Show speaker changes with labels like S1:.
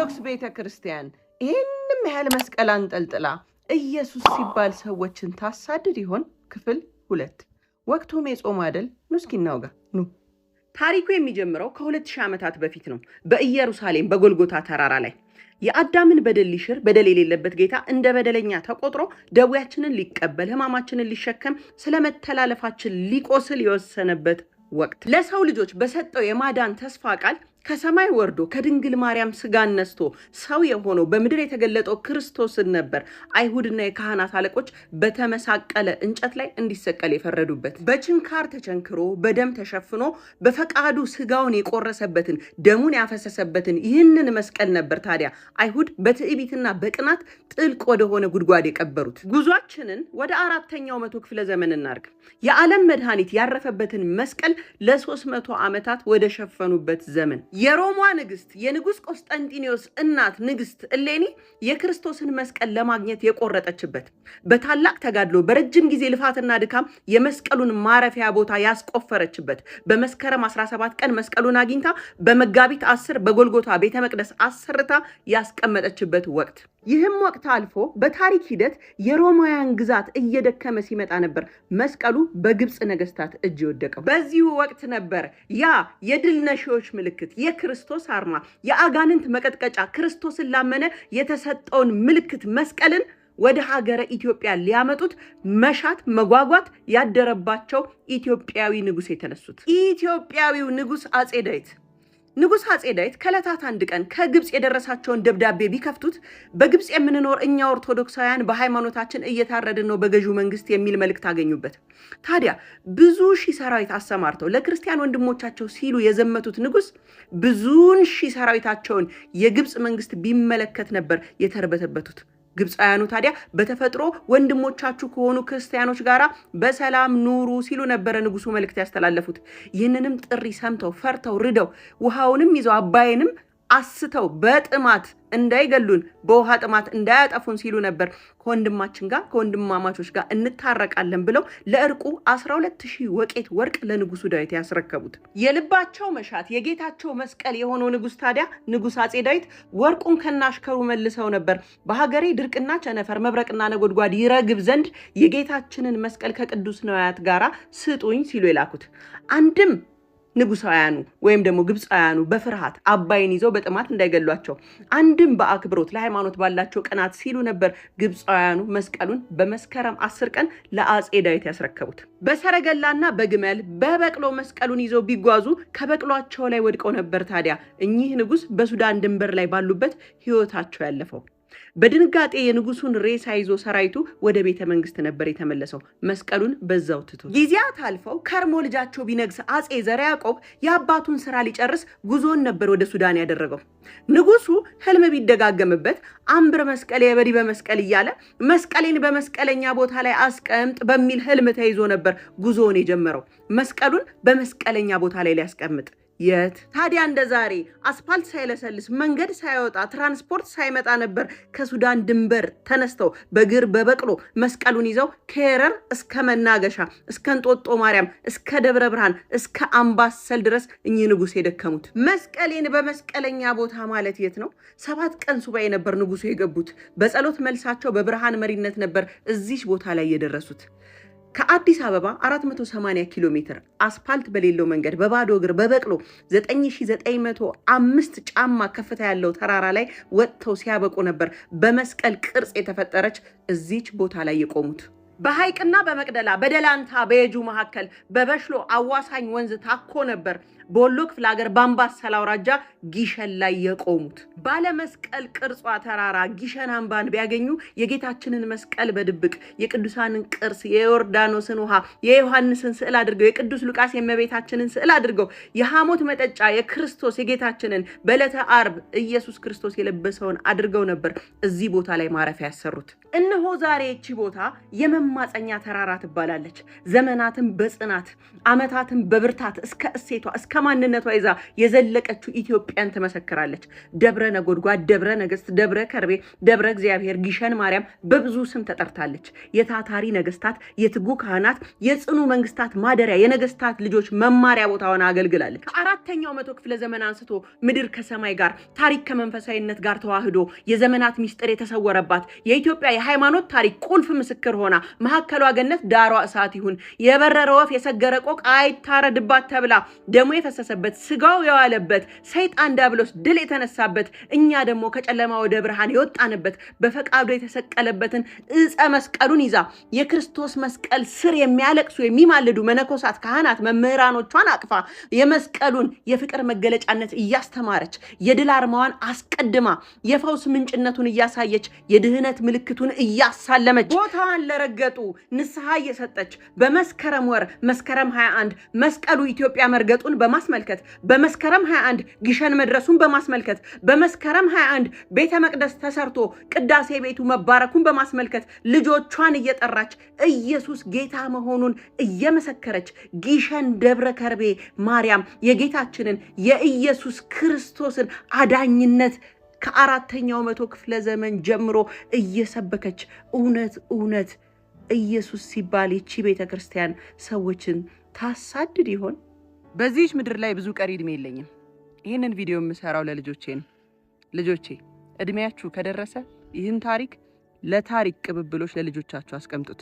S1: ኦርቶዶክስ ቤተክርስቲያን ይህንም ያህል መስቀል አንጠልጥላ ኢየሱስ ሲባል ሰዎችን ታሳድድ ይሆን? ክፍል 2 ወቅቱም የጾም አይደል? ኑ እስኪ እናውጋ ኑ። ታሪኩ የሚጀምረው ከ2000 ዓመታት በፊት ነው። በኢየሩሳሌም በጎልጎታ ተራራ ላይ የአዳምን በደል ሊሽር በደል የሌለበት ጌታ እንደ በደለኛ ተቆጥሮ ደዌያችንን ሊቀበል ሕማማችንን ሊሸከም ስለመተላለፋችን ሊቆስል የወሰነበት ወቅት ለሰው ልጆች በሰጠው የማዳን ተስፋ ቃል ከሰማይ ወርዶ ከድንግል ማርያም ስጋን ነስቶ ሰው የሆነው በምድር የተገለጠው ክርስቶስን ነበር አይሁድና የካህናት አለቆች በተመሳቀለ እንጨት ላይ እንዲሰቀል የፈረዱበት። በችንካር ተቸንክሮ በደም ተሸፍኖ በፈቃዱ ስጋውን የቆረሰበትን ደሙን ያፈሰሰበትን ይህንን መስቀል ነበር ታዲያ አይሁድ በትዕቢትና በቅናት ጥልቅ ወደሆነ ጉድጓድ የቀበሩት። ጉዟችንን ወደ 4ኛው መቶ ክፍለ ዘመን እናርግ። የዓለም መድኃኒት ያረፈበትን መስቀል ለ300 ዓመታት ወደ ሸፈኑበት ዘመን የሮማ ንግስት የንጉስ ቆስጠንጢኖስ እናት ንግስት እሌኒ የክርስቶስን መስቀል ለማግኘት የቆረጠችበት በታላቅ ተጋድሎ በረጅም ጊዜ ልፋትና ድካም የመስቀሉን ማረፊያ ቦታ ያስቆፈረችበት በመስከረም 17 ቀን መስቀሉን አግኝታ በመጋቢት 10 በጎልጎታ ቤተ መቅደስ አሰርታ ያስቀመጠችበት ወቅት። ይህም ወቅት አልፎ በታሪክ ሂደት የሮማውያን ግዛት እየደከመ ሲመጣ ነበር መስቀሉ በግብጽ ነገስታት እጅ የወደቀው። በዚሁ ወቅት ነበር ያ የድል ነሺዎች ምልክት የክርስቶስ አርማ የአጋንንት መቀጥቀጫ ክርስቶስን ላመነ የተሰጠውን ምልክት መስቀልን ወደ ሀገረ ኢትዮጵያ ሊያመጡት መሻት መጓጓት ያደረባቸው ኢትዮጵያዊ ንጉስ የተነሱት። ኢትዮጵያዊው ንጉስ አጼ ዳዊት ንጉስ አጼ ዳዊት ከዕለታት አንድ ቀን ከግብጽ የደረሳቸውን ደብዳቤ ቢከፍቱት በግብጽ የምንኖር እኛ ኦርቶዶክሳውያን በሃይማኖታችን እየታረድን ነው በገዢው መንግስት የሚል መልእክት አገኙበት። ታዲያ ብዙ ሺህ ሰራዊት አሰማርተው ለክርስቲያን ወንድሞቻቸው ሲሉ የዘመቱት ንጉስ ብዙን ሺህ ሰራዊታቸውን የግብጽ መንግስት ቢመለከት ነበር የተርበተበቱት። ግብፃውያኑ ታዲያ በተፈጥሮ ወንድሞቻችሁ ከሆኑ ክርስቲያኖች ጋራ በሰላም ኑሩ ሲሉ ነበረ ንጉሱ መልእክት ያስተላለፉት። ይህንንም ጥሪ ሰምተው ፈርተው ርደው ውሃውንም ይዘው አባይንም አስተው በጥማት እንዳይገሉን በውሃ ጥማት እንዳያጠፉን ሲሉ ነበር ከወንድማችን ጋር ከወንድማማቾች ጋር እንታረቃለን ብለው ለእርቁ 12000 ወቄት ወርቅ ለንጉሱ ዳዊት ያስረከቡት። የልባቸው መሻት የጌታቸው መስቀል የሆነው ንጉስ ታዲያ ንጉስ አጼ ዳዊት ወርቁን ከናሽከሩ መልሰው ነበር በሀገሬ ድርቅና ቸነፈር መብረቅና ነጎድጓድ ይረግብ ዘንድ የጌታችንን መስቀል ከቅዱስ ነዋያት ጋራ ስጡኝ ሲሉ የላኩት። አንድም ንጉሳውያኑ ወይም ደግሞ ግብፃውያኑ በፍርሃት አባይን ይዘው በጥማት እንዳይገሏቸው፣ አንድም በአክብሮት ለሃይማኖት ባላቸው ቀናት ሲሉ ነበር ግብፃውያኑ መስቀሉን በመስከረም 10 ቀን ለአጼ ዳዊት ያስረከቡት። በሰረገላና በግመል በበቅሎ መስቀሉን ይዘው ቢጓዙ ከበቅሏቸው ላይ ወድቀው ነበር ታዲያ እኚህ ንጉስ በሱዳን ድንበር ላይ ባሉበት ህይወታቸው ያለፈው። በድንጋጤ የንጉሱን ሬሳ ይዞ ሰራዊቱ ወደ ቤተ መንግስት ነበር የተመለሰው መስቀሉን በዛው ትቶ። ጊዜያት አልፈው ከርሞ ልጃቸው ቢነግስ አጼ ዘርዓ ያዕቆብ የአባቱን ስራ ሊጨርስ ጉዞን ነበር ወደ ሱዳን ያደረገው። ንጉሱ ህልም ቢደጋገምበት አንብር መስቀል የበዲ በመስቀል እያለ መስቀሌን በመስቀለኛ ቦታ ላይ አስቀምጥ በሚል ህልም ተይዞ ነበር ጉዞውን የጀመረው መስቀሉን በመስቀለኛ ቦታ ላይ ሊያስቀምጥ። የት ታዲያ እንደ ዛሬ አስፓልት ሳይለሰልስ መንገድ ሳይወጣ ትራንስፖርት ሳይመጣ ነበር ከሱዳን ድንበር ተነስተው በግር በበቅሎ መስቀሉን ይዘው ከረር እስከ መናገሻ እስከ እንጦጦ ማርያም እስከ ደብረ ብርሃን እስከ አምባሰል ድረስ እኚህ ንጉስ የደከሙት። መስቀሌን በመስቀለኛ ቦታ ማለት የት ነው? 7 ቀን ሱባኤ ነበር ንጉሱ የገቡት። በጸሎት መልሳቸው በብርሃን መሪነት ነበር እዚህ ቦታ ላይ የደረሱት። ከአዲስ አበባ 480 ኪሎ ሜትር አስፓልት በሌለው መንገድ በባዶ እግር በበቅሎ 9905 ጫማ ከፍታ ያለው ተራራ ላይ ወጥተው ሲያበቁ ነበር በመስቀል ቅርጽ የተፈጠረች እዚች ቦታ ላይ የቆሙት። በሐይቅና በመቅደላ በደላንታ በየጁ መካከል በበሽሎ አዋሳኝ ወንዝ ታኮ ነበር በወሎ ክፍለ ሀገር በአምባሰል አውራጃ ጊሸን ላይ የቆሙት። ባለመስቀል ቅርጿ ተራራ ጊሸን አምባን ቢያገኙ የጌታችንን መስቀል በድብቅ የቅዱሳንን ቅርስ የዮርዳኖስን ውሃ የዮሐንስን ስዕል አድርገው የቅዱስ ሉቃስ የእመቤታችንን ስዕል አድርገው የሐሞት መጠጫ የክርስቶስ የጌታችንን በዕለተ ዓርብ ኢየሱስ ክርስቶስ የለበሰውን አድርገው ነበር እዚህ ቦታ ላይ ማረፊያ ያሰሩት። እነሆ ዛሬ እቺ ቦታ የመማፀኛ ተራራ ትባላለች። ዘመናትን በጽናት ዓመታትን በብርታት እስከ እሴቷ እስከ እስከ ማንነቷ ይዛ የዘለቀችው ኢትዮጵያን ትመሰክራለች። ደብረ ነጎድጓድ፣ ደብረ ነገስት፣ ደብረ ከርቤ፣ ደብረ እግዚአብሔር፣ ግሸን ማርያም በብዙ ስም ተጠርታለች። የታታሪ ነገስታት፣ የትጉ ካህናት፣ የጽኑ መንግስታት ማደሪያ፣ የነገስታት ልጆች መማሪያ ቦታ ሆና አገልግላለች። ከአራተኛው መቶ ክፍለ ዘመን አንስቶ ምድር ከሰማይ ጋር፣ ታሪክ ከመንፈሳዊነት ጋር ተዋህዶ የዘመናት ሚስጥር የተሰወረባት የኢትዮጵያ የሃይማኖት ታሪክ ቁልፍ ምስክር ሆና መሐከሏ ገነት ዳሯ እሳት ይሁን፣ የበረረ ወፍ የሰገረ ቆቅ አይታረድባት ተብላ ደሙ የፈሰሰበት ስጋው የዋለበት ሰይጣን ዲያብሎስ ድል የተነሳበት እኛ ደግሞ ከጨለማ ወደ ብርሃን የወጣንበት በፈቃዱ የተሰቀለበትን ዕፀ መስቀሉን ይዛ የክርስቶስ መስቀል ስር የሚያለቅሱ የሚማልዱ መነኮሳት፣ ካህናት፣ መምህራኖቿን አቅፋ የመስቀሉን የፍቅር መገለጫነት እያስተማረች የድል አርማዋን አስቀድማ የፈውስ ምንጭነቱን እያሳየች የድህነት ምልክቱን እያሳለመች ቦታዋን ለረገጡ ንስሐ እየሰጠች በመስከረም ወር መስከረም 21 መስቀሉ ኢትዮጵያ መርገጡን በማስመልከት በመስከረም 21 ግሸን መድረሱን በማስመልከት በመስከረም 21 ቤተ መቅደስ ተሰርቶ ቅዳሴ ቤቱ መባረኩን በማስመልከት ልጆቿን እየጠራች ኢየሱስ ጌታ መሆኑን እየመሰከረች ግሸን ደብረ ከርቤ ማርያም የጌታችንን የኢየሱስ ክርስቶስን አዳኝነት ከአራተኛው መቶ ክፍለ ዘመን ጀምሮ እየሰበከች እውነት ኢየሱስ ሲባል ይቺ ቤተ ክርስቲያን ሰዎችን ታሳድድ ይሆን? በዚህች ምድር ላይ ብዙ ቀሪ እድሜ የለኝም። ይህንን ቪዲዮ የምሰራው ለልጆቼ ነው። ልጆቼ እድሜያችሁ ከደረሰ ይህን ታሪክ ለታሪክ ቅብብሎች ለልጆቻችሁ አስቀምጡት።